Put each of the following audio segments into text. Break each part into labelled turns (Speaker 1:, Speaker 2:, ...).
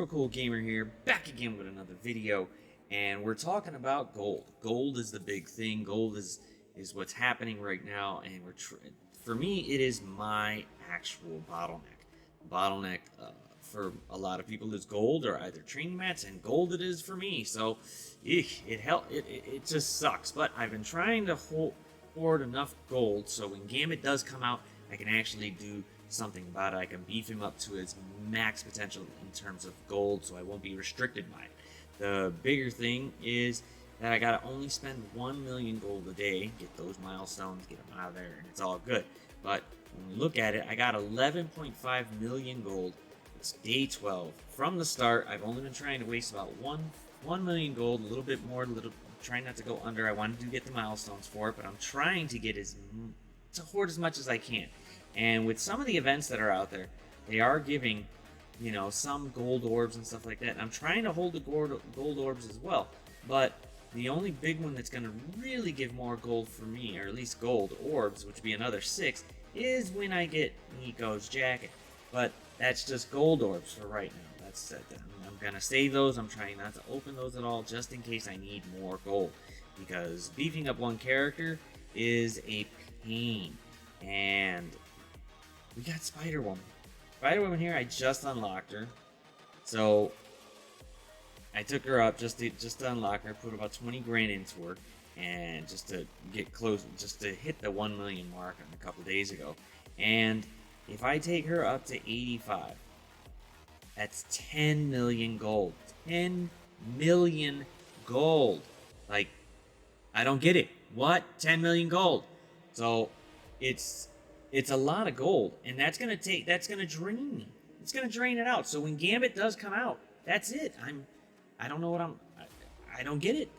Speaker 1: Super Cool Gamer here, back again with another video, and we're talking about gold. Gold is the big thing. Gold is what's happening right now, and for me, it is my actual bottleneck. Bottleneck for a lot of people is gold or either training mats, and gold it is for me. So, it just sucks. But I've been trying to hoard enough gold so when Gambit does come out, I can actually do something about it. I can beef him up to his max potential in terms of gold, so I won't be restricted by it. The bigger thing is that I gotta only spend 1 million gold a day, get those milestones, get them out of there, and it's all good. But when we look at it, I got 11.5 million gold. It's day 12. From the start, I've only been trying to waste about 1 million gold, a little bit more, trying not to go under. I wanted to get the milestones for it, but I'm trying to get to hoard as much as I can. And with some of the events that are out there, they are giving, some gold orbs and stuff like that. And I'm trying to hold the gold orbs as well. But the only big one that's going to really give more gold for me, or at least gold orbs, which would be another 6, is when I get Nico's jacket. But that's just gold orbs for right now. That's it. I'm going to save those. I'm trying not to open those at all, just in case I need more gold. Because beefing up one character is a pain. And we got Spider-Woman. Spider-Woman here, I just unlocked her. So, I took her up just to unlock her, put about 20 grand into her, and just to get close, just to hit the 1 million mark a couple days ago. And if I take her up to 85, that's 10 million gold. 10 million gold. Like, I don't get it. What? 10 million gold. So, it's a lot of gold, and that's gonna drain me. It's gonna drain it out. So when Gambit does come out, that's it. I don't know what I don't get it.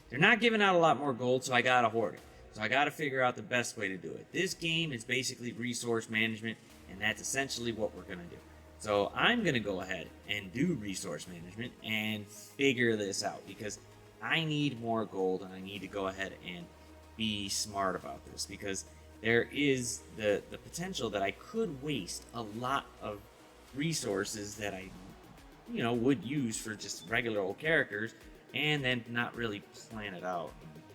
Speaker 1: They're not giving out a lot more gold, so I gotta hoard it. So I gotta figure out the best way to do it. This game is basically resource management, and that's essentially what we're gonna do. So I'm gonna go ahead and do resource management and figure this out, because I need more gold, and I need to go ahead and be smart about this, because there is the potential that I could waste a lot of resources that I, would use for just regular old characters, and then not really plan it out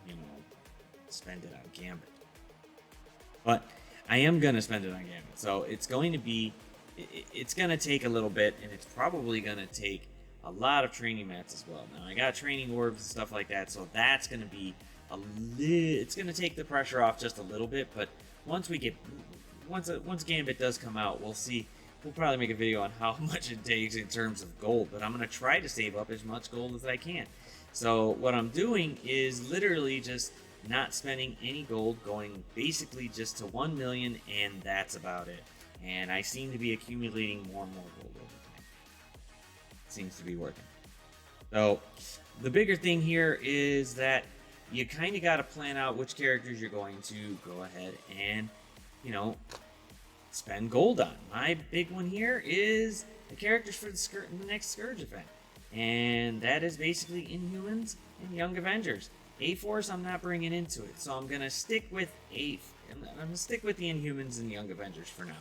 Speaker 1: and, spend it on Gambit. But I am going to spend it on Gambit, so it's going to take a little bit, and it's probably going to take a lot of training mats as well. Now, I got training orbs and stuff like that, so that's going to be it's going to take the pressure off just a little bit, but once Gambit does come out, we'll see. We'll probably make a video on how much it takes in terms of gold, but I'm going to try to save up as much gold as I can. So what I'm doing is literally just not spending any gold, going basically just to 1 million, and that's about it. And I seem to be accumulating more and more gold over time. Seems to be working. So the bigger thing here is that you kind of got to plan out which characters you're going to go ahead and, spend gold on. My big one here is the characters for the next Scourge event. And that is basically Inhumans and Young Avengers. A-Force I'm not bringing into it, so I'm going to stick with the Inhumans and Young Avengers for now.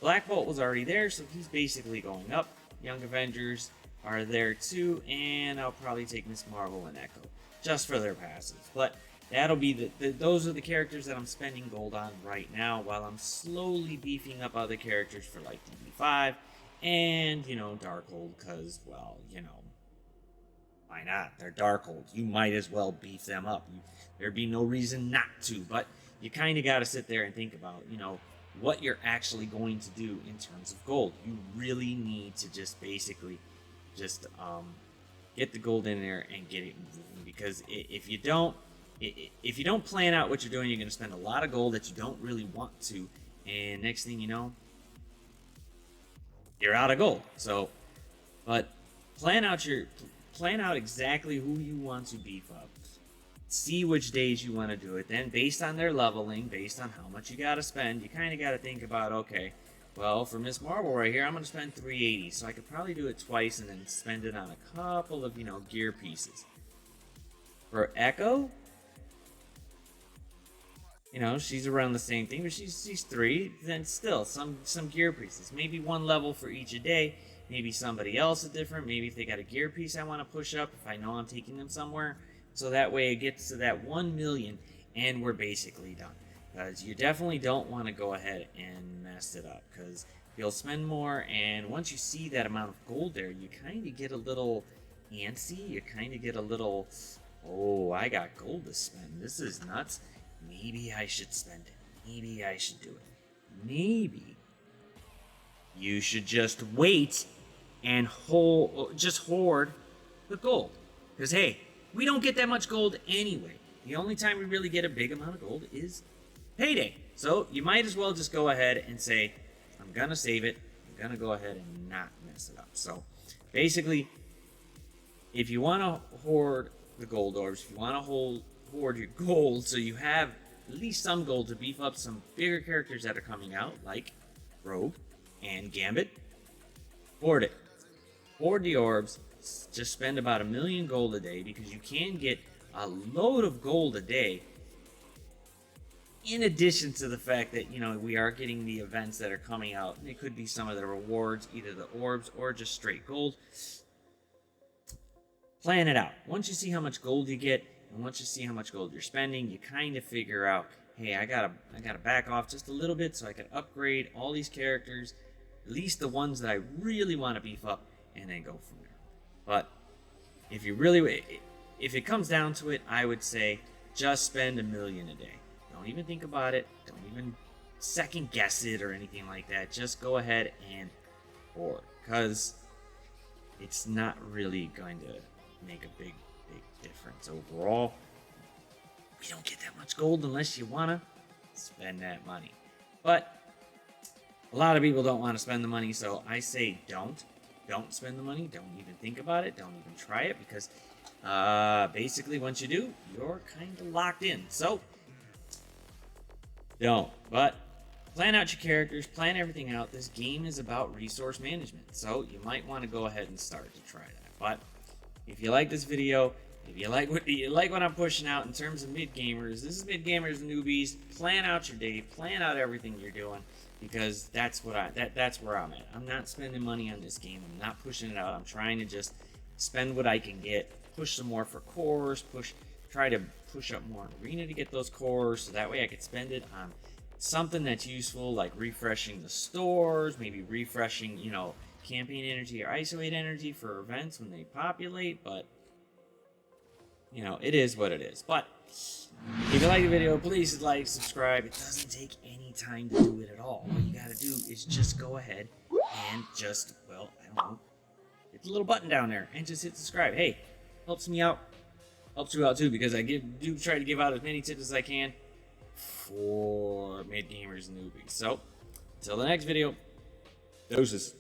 Speaker 1: Black Bolt was already there, so he's basically going up. Young Avengers are there too, and I'll probably take Miss Marvel and Echo just for their passes. But that'll be those are the characters that I'm spending gold on right now, while I'm slowly beefing up other characters for like DB5 and, Darkhold, because, well, why not? They're Darkhold. You might as well beef them up. There'd be no reason not to, but you kind of got to sit there and think about, what you're actually going to do in terms of gold. You really need to just basically get the gold in there and get it moving, because if you don't plan out what you're doing, you're going to spend a lot of gold that you don't really want to, and next thing you know, you're out of gold. So, but plan out exactly who you want to beef up. See which days you want to do it. Then, based on their leveling, based on how much you got to spend, you kind of got to think about, okay, well, for Miss Marvel right here, I'm going to spend 380, so I could probably do it twice and then spend it on a couple of, gear pieces. For Echo, she's around the same thing, but she's 3, then still, some gear pieces. Maybe one level for each a day, maybe somebody else is different, maybe if they got a gear piece I want to push up, if I know I'm taking them somewhere, so that way it gets to that 1 million and we're basically done. Because you definitely don't want to go ahead and mess it up, because you'll spend more, and once you see that amount of gold there, you kind of get a little antsy, you kind of get a little, oh, I got gold to spend, this is nuts, maybe I should spend it, maybe I should do it, maybe you should just wait and just hoard the gold, because hey, we don't get that much gold anyway. The only time we really get a big amount of gold is payday, so you might as well just go ahead and say, I'm gonna save it, I'm gonna go ahead and not mess it up. So basically, if you want to hoard the gold orbs, if you want to hoard your gold so you have at least some gold to beef up some bigger characters that are coming out, like Rogue and Gambit, hoard it. Hoard the orbs, just spend about 1 million gold a day, because you can get a load of gold a day, in addition to the fact that, you know, we are getting the events that are coming out. It could be some of the rewards, either the orbs or just straight gold. Plan it out. Once you see how much gold you get, and once you see how much gold you're spending, you kind of figure out, hey, I gotta back off just a little bit so I can upgrade all these characters, at least the ones that I really want to beef up, and then go from there. But if it comes down to it, I would say just spend 1 million a day. Don't even think about it. Don't even second guess it or anything like that. Just go ahead and hoard, because it's not really going to make a big difference overall. We don't get that much gold unless you want to spend that money. But a lot of people don't want to spend the money, so I say don't spend the money. Don't even think about it. Don't even try it, because basically once you do, you're kind of locked in. So don't. But plan out your characters, plan everything out. This game is about resource management, so you might want to go ahead and start to try that. But if you like this video, if you like what I'm pushing out in terms of mid gamers, this is mid gamers and newbies. Plan out your day, plan out everything you're doing, because that's where I'm at. I'm not spending money on this game. I'm not pushing it out. I'm trying to just spend what I can get, push some more for cores, try to push up more in arena to get those cores, so that way I could spend it on something that's useful, like refreshing the stores, maybe refreshing, you know, campaign energy or isolate energy for events when they populate. But you know, it is what it is. But if you like the video, please like, subscribe. It doesn't take any time to do it at all. All you gotta do is just go ahead and just, well, I don't know, hit the little button down there and just hit subscribe. Hey, helps me out. Helps you out too, because I do try to give out as many tips as I can for mid gamers and newbies. So, until the next video, doses.